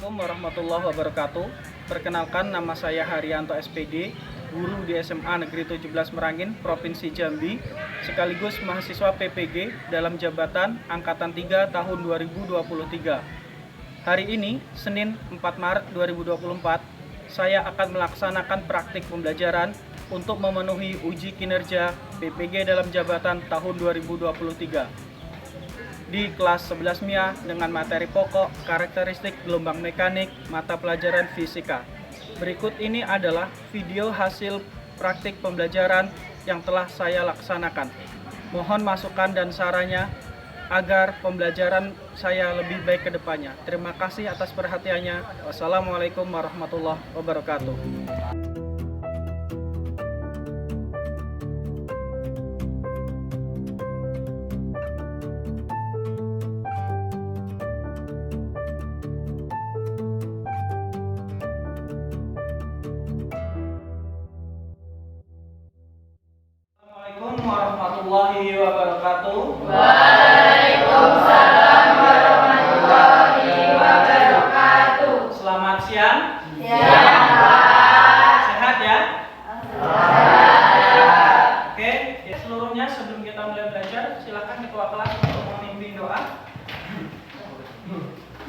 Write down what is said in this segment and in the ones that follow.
Assalamualaikum warahmatullahi wabarakatuh. Perkenalkan, nama saya Haryanto SPD, guru di SMA Negeri 17 Merangin, Provinsi Jambi, sekaligus mahasiswa PPG dalam jabatan Angkatan 3 tahun 2023. Hari ini, Senin 4 Maret 2024, saya akan melaksanakan praktik pembelajaran untuk memenuhi uji kinerja PPG dalam jabatan tahun 2023. Di kelas 11 MIA dengan materi pokok, karakteristik gelombang mekanik, mata pelajaran fisika. Berikut ini adalah video hasil praktik pembelajaran yang telah saya laksanakan. Mohon masukan dan sarannya agar pembelajaran saya lebih baik ke depannya. Terima kasih atas perhatiannya. Wassalamualaikum warahmatullahi wabarakatuh. Assalamualaikum warahmatullahi wabarakatuh. Waalaikumsalam warahmatullahi wabarakatuh. Selamat siang. Siang, Pak. Sehat ya? Sehat. Oke, ya, seluruhnya sebelum kita mulai belajar, silakan ketua kelas untuk memimpin doa.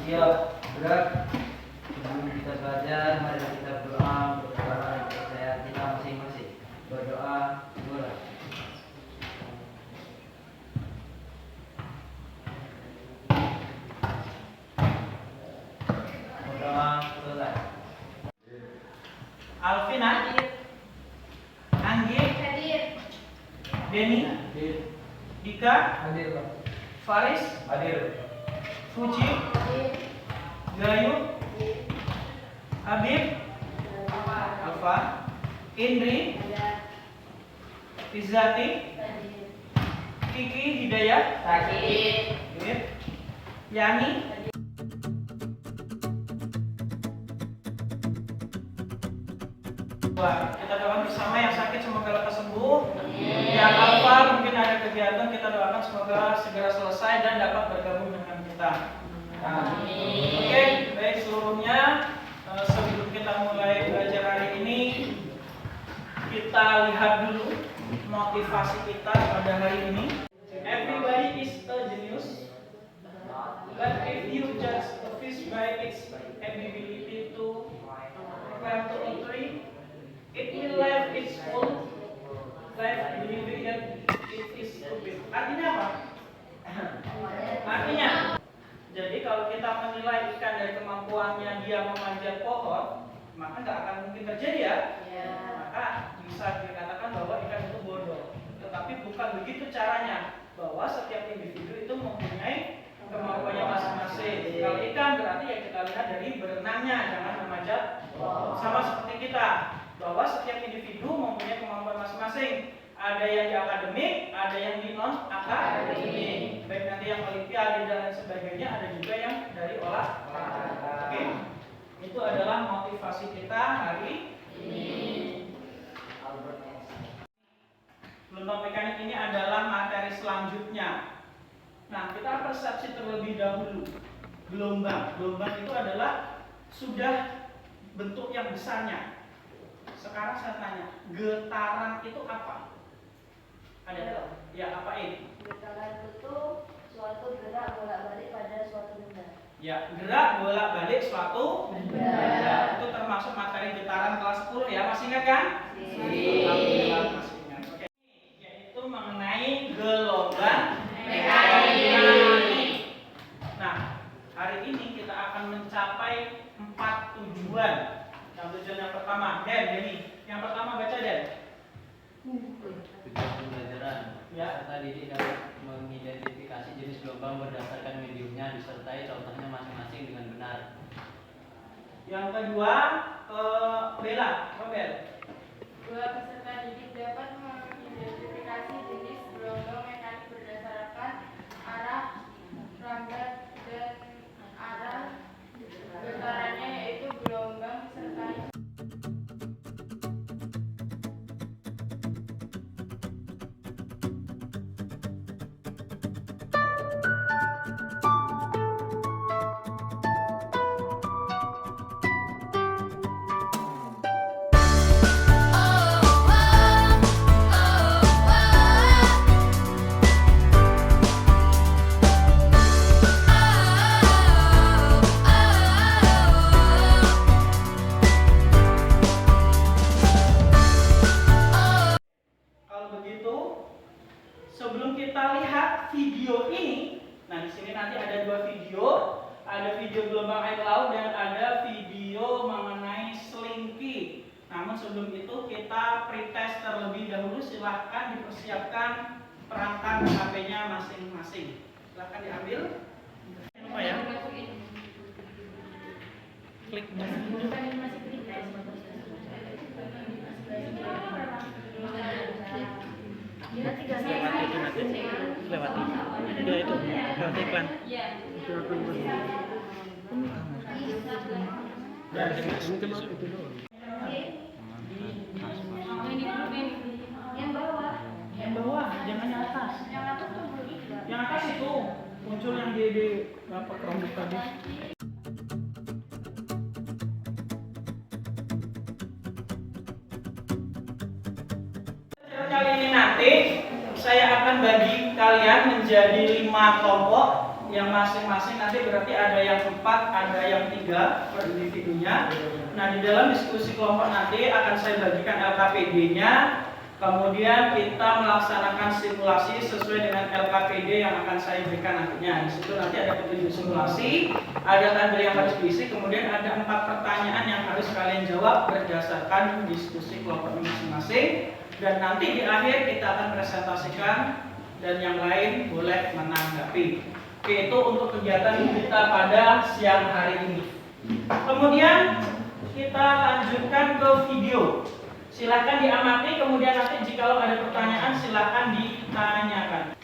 Iya, berat. Sebelum kita belajar, mari kita berdoa untuk kepercayaan kita masing-masing. Berdoa, mulai. Berdoa, selesai. Alvina, Anggi, Hadir. Denny, Dika, Hadir, Pak. Faris, Hadir. Fuji, Gayu, Habib, Alfa, Indri, Izzati, Kiki, Hidayah, Hadir. Yani, kita doakan bersama yang sakit semoga lekas sembuh. Yang Alfa mungkin ada kegiatan, kita doakan semoga segera selesai dan dapat bergabung dengan kita. Oke, baik seluruhnya. Sebelum kita mulai belajar hari ini, kita lihat dulu motivasi kita pada hari ini. Everybody is a genius, but if you judge a fish by its ability to climb to a tree, it will leave its whole life believing that it is stupid. Artinya apa? Artinya, jadi kalau kita menilai ikan dari kemampuannya dia memanjat pohon, maka nggak akan mungkin terjadi ya. Maka bisa dikatakan bahwa ikan itu bodoh. Tetapi bukan begitu caranya. Bahwa setiap individu itu mempunyai kemampuannya masing-masing. Kalau ikan berarti ya kita lihat dari berenangnya, jangan memanjat pohon. Sama seperti kita, bahwa setiap individu mempunyai kemampuan masing-masing. Ada yang di akademik, ada yang di non akademik. Baik nanti yang olimpiade dan lain sebagainya, ada juga yang dari olahraga. Oke, itu adalah motivasi kita hari ini. Gelombang mekanik ini adalah materi selanjutnya. Nah, kita persepsi terlebih dahulu. Gelombang itu adalah sudah bentuk yang besarnya. Sekarang saya tanya, getaran itu apa? Ada? Ya, apa ini? Getaran itu suatu gerak bolak-balik pada suatu benda. Ya, gerak bolak-balik suatu benda. Itu termasuk materi getaran kelas 10 ya, masih ingat kan? Alhamdulillah masih ingat. Oke. Yaitu mengenai gelombang mekanik. Nah, hari ini kita akan mencapai 4 tujuan. Yang tujuan yang pertama, Denny. Yang pertama baca Den. Tujuan pembelajaran. Ya. Peserta didik dapat mengidentifikasi jenis gelombang berdasarkan mediumnya disertai contohnya masing-masing dengan benar. Yang kedua, Bella, Bel. Dua peserta didik dapat mengidentifikasi jenis gelombang mekanik berdasarkan arah lambat dan arah getarannya, yaitu gelombang disertai. ada video gelombang air laut dan ada video mengenai selingki. Namun sebelum itu kita pretest terlebih dahulu. Silahkan dipersiapkan perangkat HP-nya masing-masing. Silahkan diambil. Jangan lupa ya. Klik lewati iklan. Yang bawah, jangan yang atas. Yang atas itu muncul yang di apa rambut tadi. Kali ini nanti saya akan bagi kalian menjadi 5 kelompok yang masing-masing nanti berarti ada yang 4, ada yang 3 per individunya. Nah, di dalam diskusi kelompok nanti akan saya bagikan LKPD-nya. Kemudian kita melaksanakan simulasi sesuai dengan LKPD yang akan saya berikan nantinya. Di situ nanti ada petunjuk simulasi, ada tabel yang harus diisi, kemudian ada 4 pertanyaan yang harus kalian jawab berdasarkan diskusi kelompok masing-masing. Dan nanti di akhir kita akan presentasikan dan yang lain boleh menanggapi. Oke, itu untuk kegiatan kita pada siang hari ini. Kemudian kita lanjutkan ke video. Silakan diamati, kemudian nanti jika ada pertanyaan silakan ditanyakan.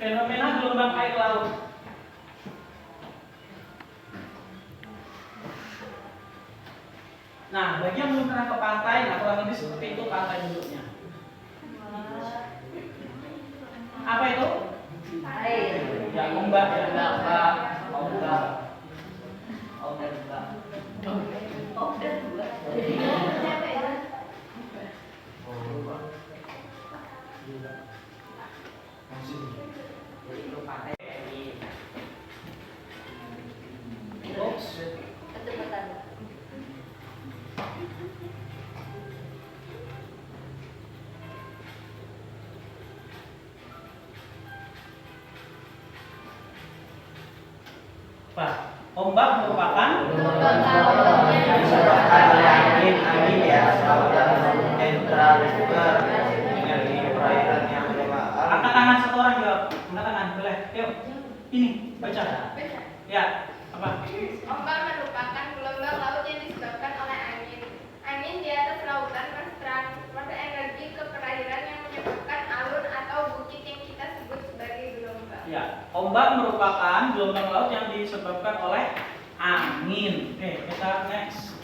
Fenomena gelombang air laut. Nah, bagi yang belum pernah ke pantai, nah kurang lebih seperti itu pantai bentuknya. Apa itu? Air. Ya, ombak ya. Pak, ombak merupakan disebabkan oleh angin di atas lautan sentral juga dengan perairan yang berlemak. angkat tangan satu orang jawab. Angkat tangan, boleh. Yuk, ini baca. Ya, apa? Ombak merupakan gelombang laut yang disebabkan oleh angin. Angin di atas lautan mentransfer energi ke perairan yang menyebabkan alun atau bukit yang kita sebut sebagai gelombang. Ya, ombak merupakan gelombang laut yang disebabkan oleh angin. Oke, kita next.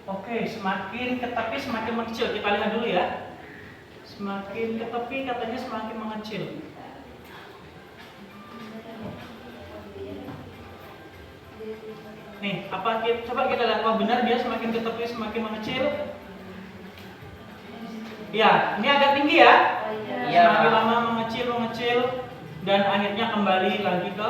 Oke, semakin ke tepi semakin mengecil. Kita lihat dulu ya. Semakin ke tepi katanya semakin mengecil. Nih, coba kita lihat, apa benar dia semakin ke tepi semakin mengecil? Ya, ini agak tinggi ya. Iya. Semakin lama mengecil dan akhirnya kembali lagi ke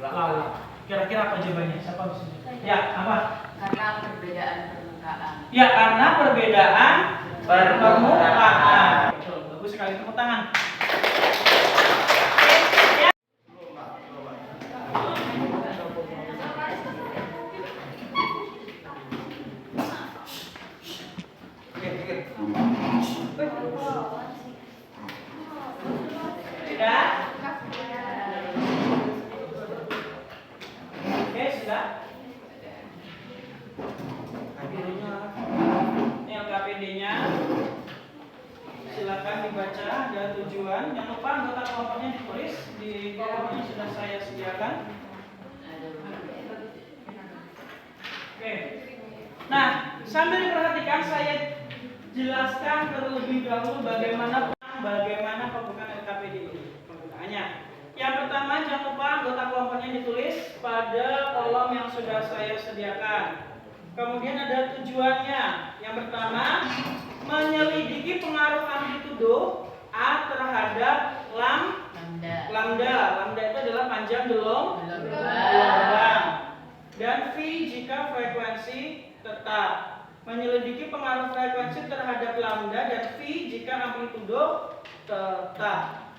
laut. Kira-kira apa jawabannya? Siapa bisa? Ya, apa? Karena perbedaan permukaan. Ya, karena perbedaan permukaan. Betul, bagus sekali, tepuk tangan. Sudah? Oke, sudah. Ini LKPD-nya. Silakan dibaca, ada tujuan. Jangan lupa anggota kelompoknya ditulis di kolom yang sudah saya sediakan. Oke. Nah, sambil diperhatikan saya jelaskan terlebih dahulu bagaimana pembukaan LKPD ini. Pembukaannya. Yang pertama, jangan lupa anggota kelompoknya ditulis pada kolom yang sudah saya sediakan. Kemudian ada tujuannya. Yang pertama, menyelidiki pengaruh amplitudo A terhadap lambda. Lambda itu adalah panjang gelombang. Dan V jika frekuensi tetap. Menyelidiki pengaruh frekuensi terhadap lambda dan V jika amplitudo tetap.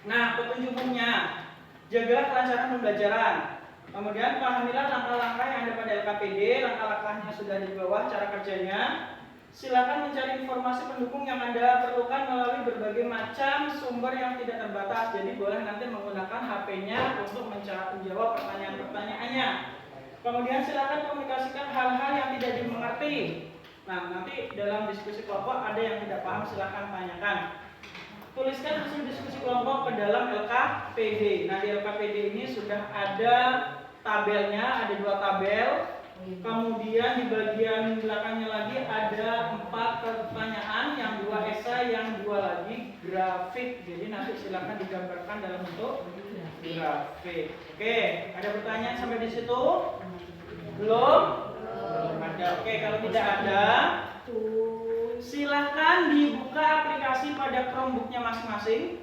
Nah, petunjuk umumnya, jagalah kelancaran pembelajaran. Kemudian pahamilah langkah-langkah yang ada pada LKPD, langkah-langkahnya sudah di bawah cara kerjanya. Silakan mencari informasi pendukung yang Anda perlukan melalui berbagai macam sumber yang tidak terbatas. Jadi boleh nanti menggunakan HP-nya untuk menjawab pertanyaan-pertanyaannya. Kemudian silakan komunikasikan hal-hal yang tidak dimengerti. Nah, nanti dalam diskusi kelompok ada yang tidak paham, silakan tanyakan. Tuliskan hasil diskusi kelompok ke dalam LKPD. Nah, di LKPD ini sudah ada tabelnya, ada 2 tabel. Kemudian di bagian belakangnya lagi ada 4 pertanyaan, yang 2 esai, yang 2 lagi grafik. Jadi nanti silakan digambarkan dalam bentuk grafik. Oke, ada pertanyaan sampai di situ? Belum? Ada. Oke, kalau tidak ada, silahkan dibuka aplikasi pada Chromebook-nya masing-masing.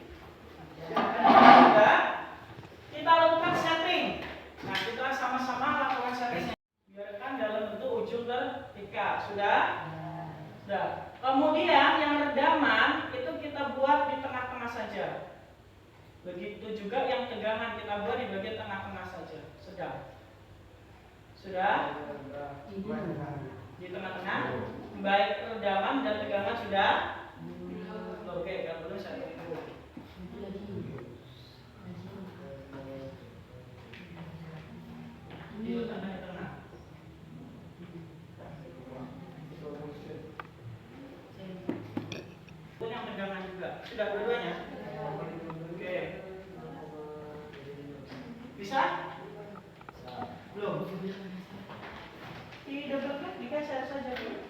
Kita lakukan setting. Nah, kita sama-sama lakukan settingnya. Biarkan dalam bentuk ujung ketika. Sudah? Sudah. Kemudian yang redaman itu kita buat di tengah-tengah saja. Begitu juga yang tegangan kita buat di bagian tengah-tengah saja. Sudah? Di tengah-tengah. Baik redaman dan tegangan sudah? Oke, kalau perlu saya tunggu. Di tengah-tengah. Itu yang tegangan juga. Sudah dua-duanya? Oke. Bisa? Belum? Di double klik digeser saja dulu.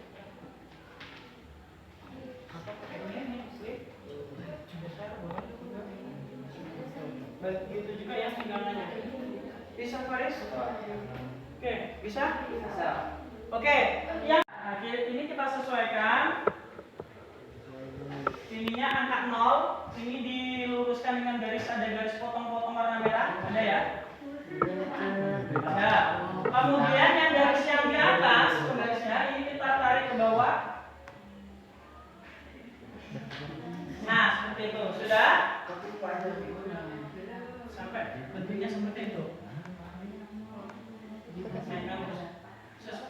Begitu juga yang tegangannya. Bisa Faris? Oke, bisa? Bisa. Oke, yang ini kita sesuaikan. Ininya angka 0, ini diluruskan dengan garis, ada garis potong-potong warna merah, ada ya? Ada. Kemudian yang garis yang di atas, garisnya ini kita tarik ke bawah. Nah, seperti itu. Sudah? Sampai bentuknya seperti itu.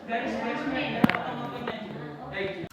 Garis-garisnya ya, potong-potongnya. Baik.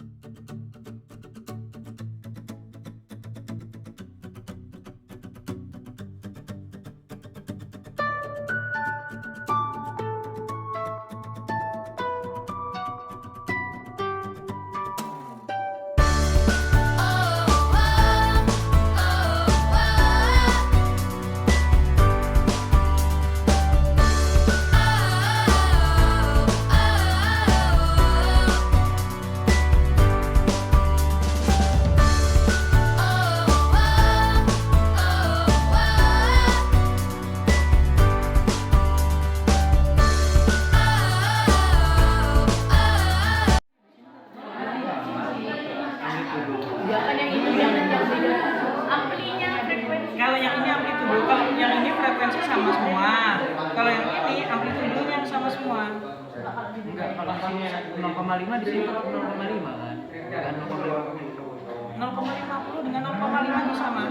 Kalau yang ini amplitudo, kalau yang ini frekuensi sama semua. Kalau yang ini amplitudonya sama semua. Enggak, kalau sini 0,5 di sini 0,5 kan? Bukan 0,50 dengan 0,5 itu sama.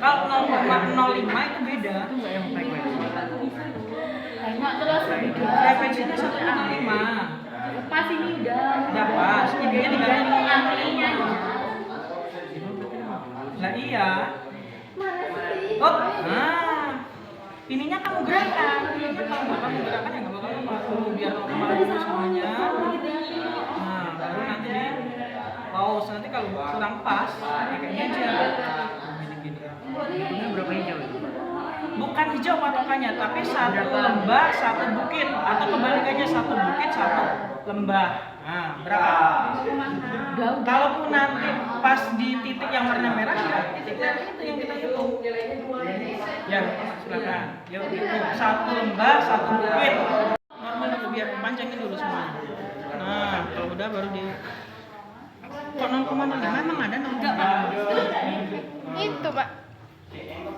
Kalau 0,05 itu beda. Itu enggak yang frekuensi. Frekuensinya 1,5. Pas ini udah Pas. Intinya diganti amplinya. Lah iya. Mana sih? Oh, nah. Ininya kamu gerakan. Ininya kamu gerakan ya nggak bakal apa. Biar 0,5 semuanya. kurang pas, ya kayak gini aja. Ini berapa hijau itu? Bukan hijau patokannya, tapi satu lembah satu bukit atau kebalikannya satu bukit satu lembah. Nah, berapa? Kalaupun nanti pas di titik yang warna merah, ya titik merah itu yang kita hitung. Ya, silakan. Yuk, hitung satu lembah satu bukit. Normal dulu biar panjangin dulu semuanya. Nah, kalau udah baru di kok 0,05 emang ada 0,5? Itu, Pak.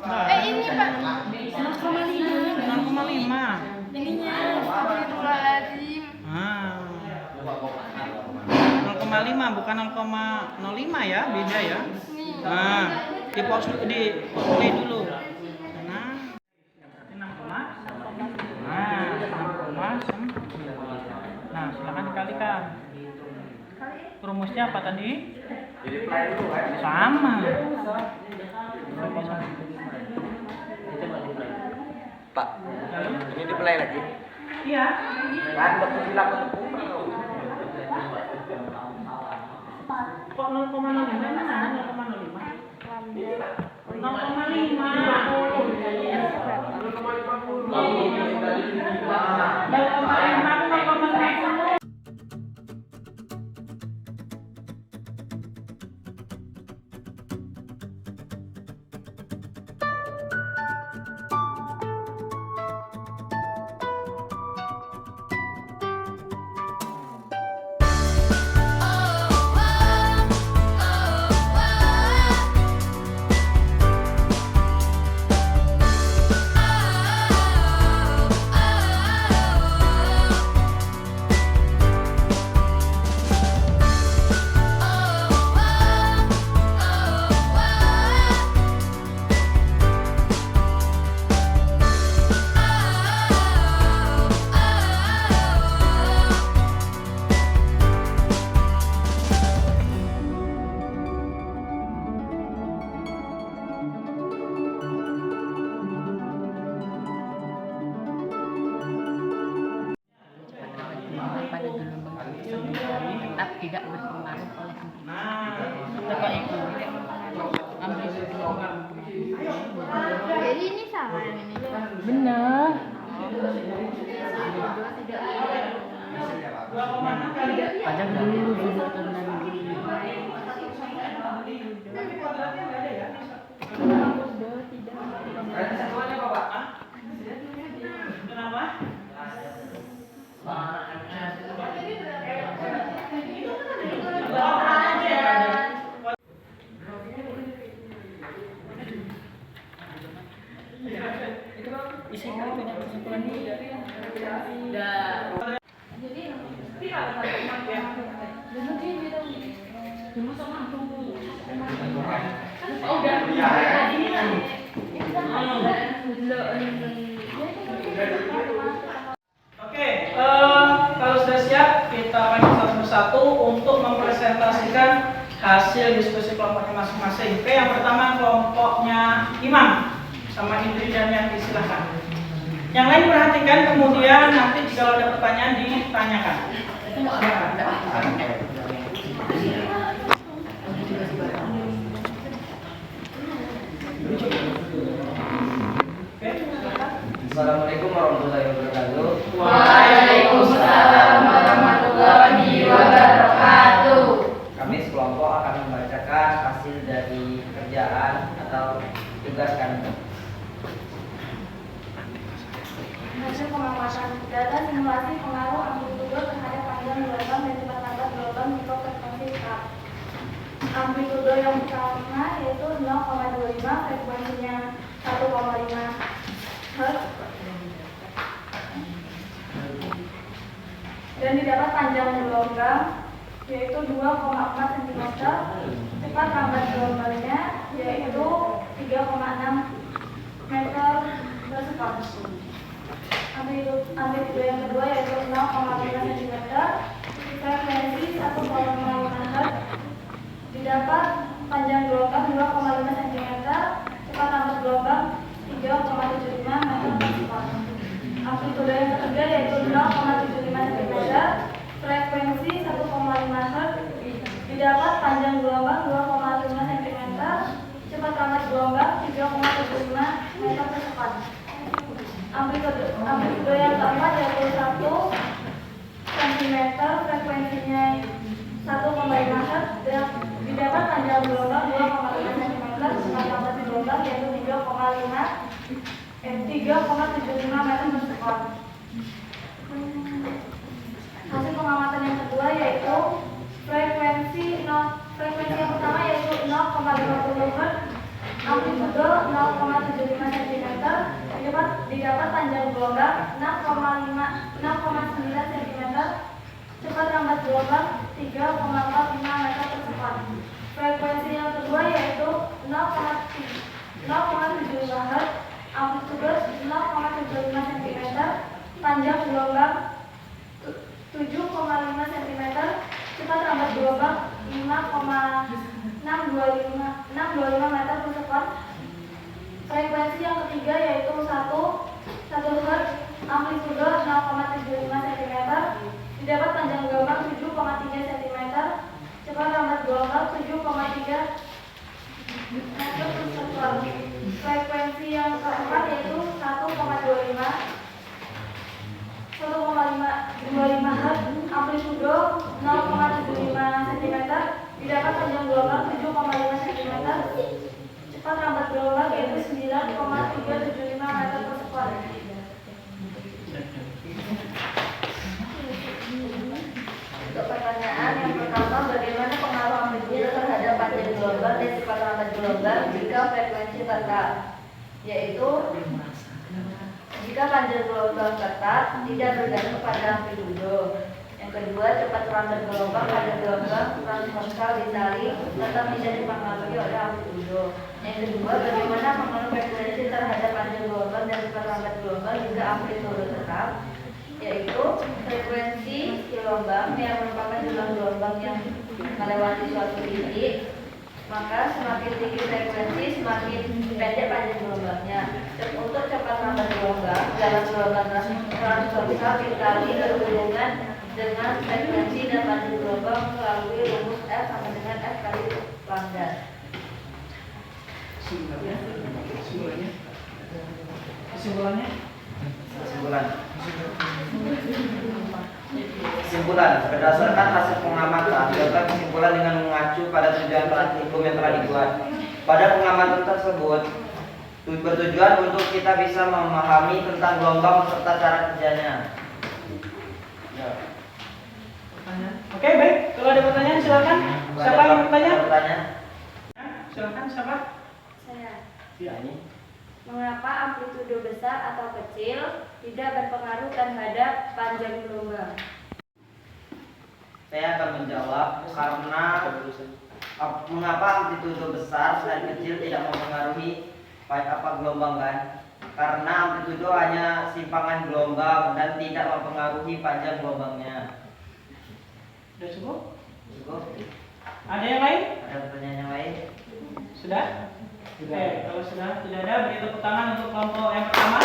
Nah, Ini, Pak. 0,5. Ininya Astagfirullahaladzim. Ah. 0,5 bukan 0,05 ya, beda ya. Nah, di play dulu. Nah, 6,9. Nah, silakan dikalikan. Rumusnya apa tadi? Sama. Pak, ini di play lagi. Iya. Kan waktu bilang Kok 0,05 emang ada 0,05? 0,05. pada gelombang sendiri tetap tidak berpengaruh oleh amplitude. Nah, Tetap itu amplitude. Jadi ini salah yang ini. Benar. Pajak dulu video tenang. kenapa? Oke, kalau sudah siap kita panggil satu persatu untuk mempresentasikan hasil diskusi kelompoknya masing-masing. Oke, yang pertama kelompoknya Imam sama Indri dan Yanti, silahkan. Yang lain perhatikan, kemudian nanti jika ada pertanyaan ditanyakan. Assalamualaikum warahmatullahi wabarakatuh. Waalaikumsalam warahmatullahi wabarakatuh. Kami sekelompok akan membacakan hasil dari kerjaan atau tugas kami. Hasil pengamatan data simulasi pengaruh amplitudo terhadap panjang gelombang dan cepat lambat gelombang mikrofrekuensi tetap. Amplitudo yang pertama yaitu 0,25, frekuensinya 1,5 Hz, dan didapat panjang gelombang yaitu 2,4 cm, cepat lambat gelombangnya yaitu 3,6 meter per sekund. Amplitudo yang kedua yaitu 0,5 cm, frekuensi 1,5 Hz, didapat panjang gelombang 2,5 cm, cepat lambat gelombang 3,75 meter per sekund. Amplitudo yang ketiga yaitu 0,75 cm, frekuensi 1,5 Hz, didapat panjang gelombang 2,5 meter per sekon. Amplitudo yang keempat yaitu 1 cm, frekuensinya 1,5 Hz, dan didapat panjang gelombang 2,5 cm, dengan lambat gelombang yaitu 3,75 meter per sekon. Hasil pengamatan yang kedua yaitu frekuensi yang pertama yaitu 0,50 Hz, amplitudo 0,75 cm, didapat panjang gelombang 6,9 cm, cepat lambat gelombang 3,45 meter per sekon. Frekuensi yang kedua yaitu 0,75 Hz, amplitudo 0,75 cm, panjang gelombang 7,5 cm, cepat lambat gelombang 6,625 meter per sekon. Frekuensi yang ketiga yaitu 1 Hz, amplitudo 0,75 cm, didapat panjang gelombang 7,3 cm, cepat lambat gelombang 7,3 meter per sekon. Frekuensi yang keempat yaitu 1,25 Hz, amplitudo 0,75 cm, didapat panjang gelombang 7,5 cm, cepat lambat gelombang yaitu 9,375 meter per sekon. Untuk pertanyaan yang pertama, bagaimana pengaruh amplitudo terhadap panjang gelombang dan cepat lambat gelombang jika frekuensi tetap? Yaitu jika panjang gelombang tetap tidak bergantung pada amplitudo. Yang kedua, cepat lambat gelombang pada gelombang transversal disaling tetap tidak dipengaruhi oleh amplitudo. Yang kedua, bagaimana pengaruh frekuensi terhadap panjang gelombang dan cepat lambat gelombang jika amplitudo tetap? Yaitu frekuensi gelombang yang merupakan jumlah gelombang yang melewati suatu titik, maka semakin tinggi frekuensi semakin pendek panjang gelombangnya. Untuk cepat lambat gelombang, jalan gelombang transversal dikali berhubungan dengan frekuensi dan panjang gelombang melalui rumus F sama dengan F kali lambda. Kesimpulan, berdasarkan hasil pengamatan, dapat kesimpulan dengan mengacu pada tujuan praktikum yang telah dibuat. Pada pengamatan tersebut, bertujuan untuk kita bisa memahami tentang gelombang serta cara kerjanya. Oke, baik. Kalau ada pertanyaan silakan. Siapa yang bertanya? Silakan, siapa? Saya. Ya. Mengapa amplitudo besar atau kecil tidak berpengaruh terhadap panjang gelombang? Saya akan menjawab karena mengapa amplitudo besar dan kecil tidak mempengaruhi gelombang kan? Karena amplitudo hanya simpangan gelombang dan tidak mempengaruhi panjang gelombangnya. Sudah cukup? Cukup? Ada yang lain? Ada pertanyaan yang lain? Sudah? Oke, kalau sudah tidak ada, beri tepuk tangan untuk kelompok yang pertama.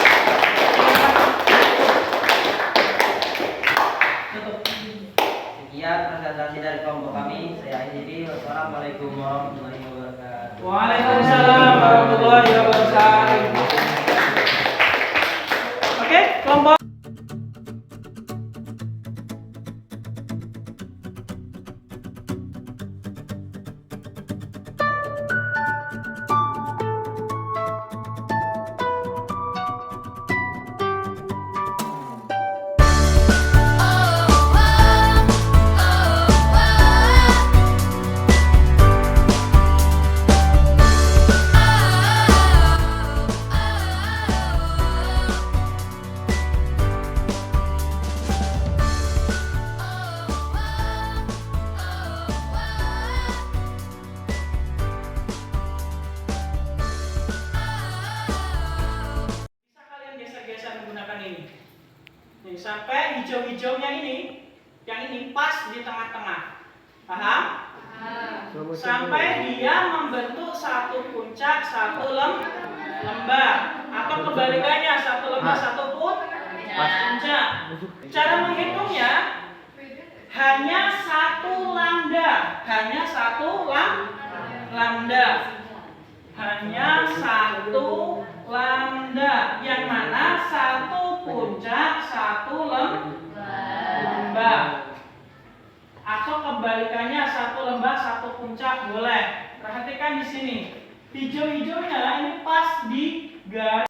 Tutup. Sekian presentasi dari kelompok kami. Saya akhiri. Wassalamualaikum warahmatullahi wabarakatuh. Waalaikumsalam warahmatullahi wabarakatuh. Oke, kelompok. Sampai hijau-hijaunya yang ini pas di tengah-tengah. Paham? Sampai dia membentuk satu puncak, satu lembah, atau kebalikannya, satu lembah, satu puncak. Cara menghitungnya hanya satu lambda, hanya satu lambda, yang mana satu puncak, satu lembah. Atau kebalikannya, satu lembah, satu puncak, boleh. Perhatikan di sini, hijau-hijaunya ini pas di garis.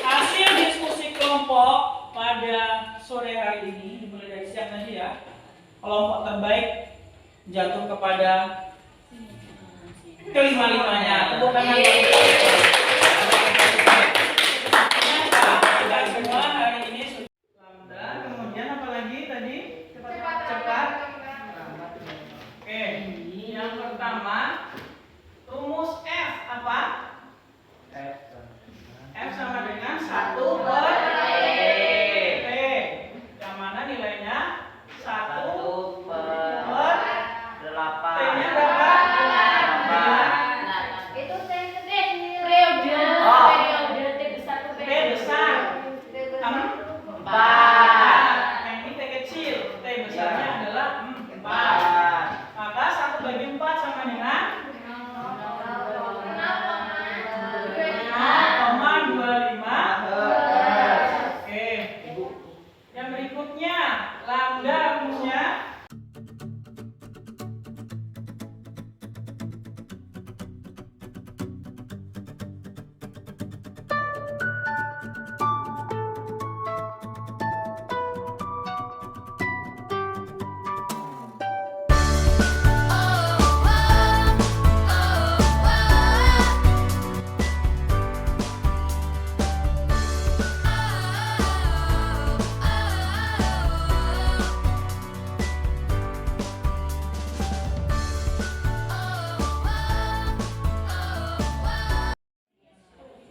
Hasil diskusi kelompok pada sore hari ini dimulai dari siang tadi ya. Kelompok terbaik jatuh kepada kelima-limanya. Tepuk tangan bagi kita semua hari ini sudah lambda. Kemudian apa lagi tadi? Cepat. Oke, yang pertama rumus F apa? F sama dengan 1 per T, yang mana nilainya 1 per 8. T-nya berapa? Itu periode. Oh. Periode T besar tuh T besar 4. Yang ini T kecil, T besarnya adalah 4. Maka 1 bagi 4 sama dengan 0,25. Oke. Yang berikutnya, lambda rumusnya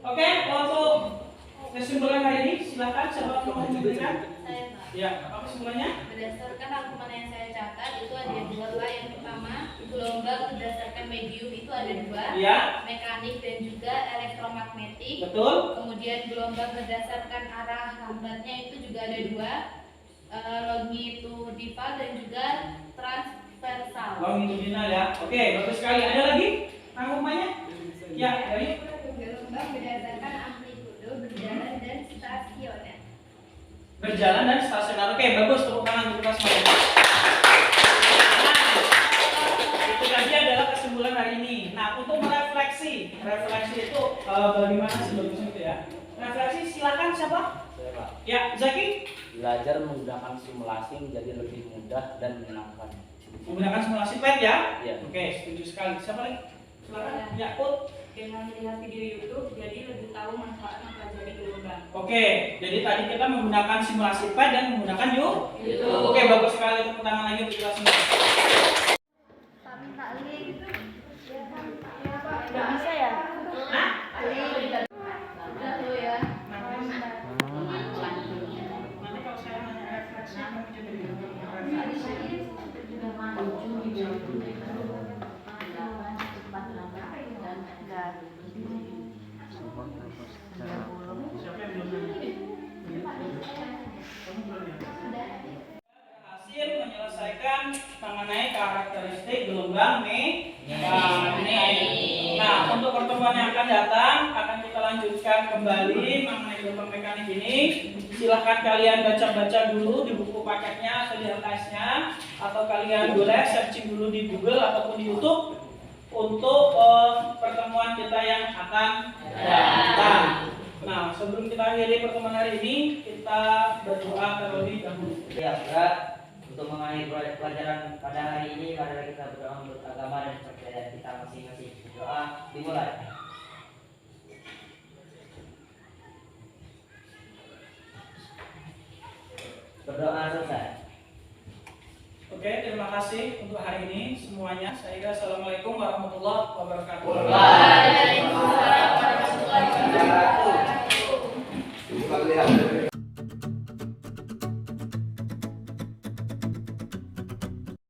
oke. Untuk kesimpulan hari ini, silakan siapa yang mau memberikan? Ya, apa kesimpulannya? Berdasarkan rangkuman yang saya catat itu ada dua Pak. Yang pertama gelombang berdasarkan medium itu ada dua, Ya, mekanik dan juga elektromagnetik. betul. Kemudian gelombang berdasarkan arah lambatnya itu juga ada dua, longitudinal dan juga transversal. Longitudinal ya. Oke, bagus sekali. Ada lagi rangkumannya? Ya, dari Gelombang berdasarkan amplitudo, berjalan dan stasioner. berjalan dan stasioner. Oke, bagus. Tepuk tangan untuk kita semua. Nah, itu tadi adalah kesimpulan hari ini. Nah, untuk merefleksi, refleksi itu bagaimana sih bagusnya itu ya? Refleksi silakan siapa? Saya, Pak. Ya, Zaki. Belajar menggunakan simulasi menjadi lebih mudah dan menyenangkan. Menggunakan simulasi PET ya? Iya. Oke, setuju sekali. Siapa lagi? Silakan. Ya, Put. Dengan melihat video YouTube jadi lebih tahu manfaat mempelajari gelombang. Oke, jadi tadi kita menggunakan simulasi PET dan menggunakan YouTube. Oke, bagus sekali. Tepuk tangan lagi untuk kita semua. Nggak bisa ya? Nah, Udah tuh ya. nanti kalau saya nanya refleksi, kamu jadi refleksi. Siapa yang belum nanya? Kamu belum ya? Berhasil menyelesaikan mengenai karakteristik gelombang mekanik. Nah, untuk pertemuan yang akan datang akan kita lanjutkan kembali mengenai gelombang mekanik ini. Silahkan kalian baca-baca dulu di buku paketnya atau di LKS-nya, atau kalian boleh searching dulu di Google ataupun di YouTube untuk pertemuan kita yang akan datang. Nah, sebelum kita akhiri pertemuan hari ini, kita berdoa terlebih dahulu. Ya, berat. Untuk mengenai pelajaran pada hari ini, mari kita berdoa untuk agama dan kepercayaan kita masing-masing. Doa dimulai. Berdoa selesai. Oke, terima kasih untuk hari ini semuanya. Saya kira assalamualaikum warahmatullahi wabarakatuh. Waalaikumsalam warahmatullahi wabarakatuh.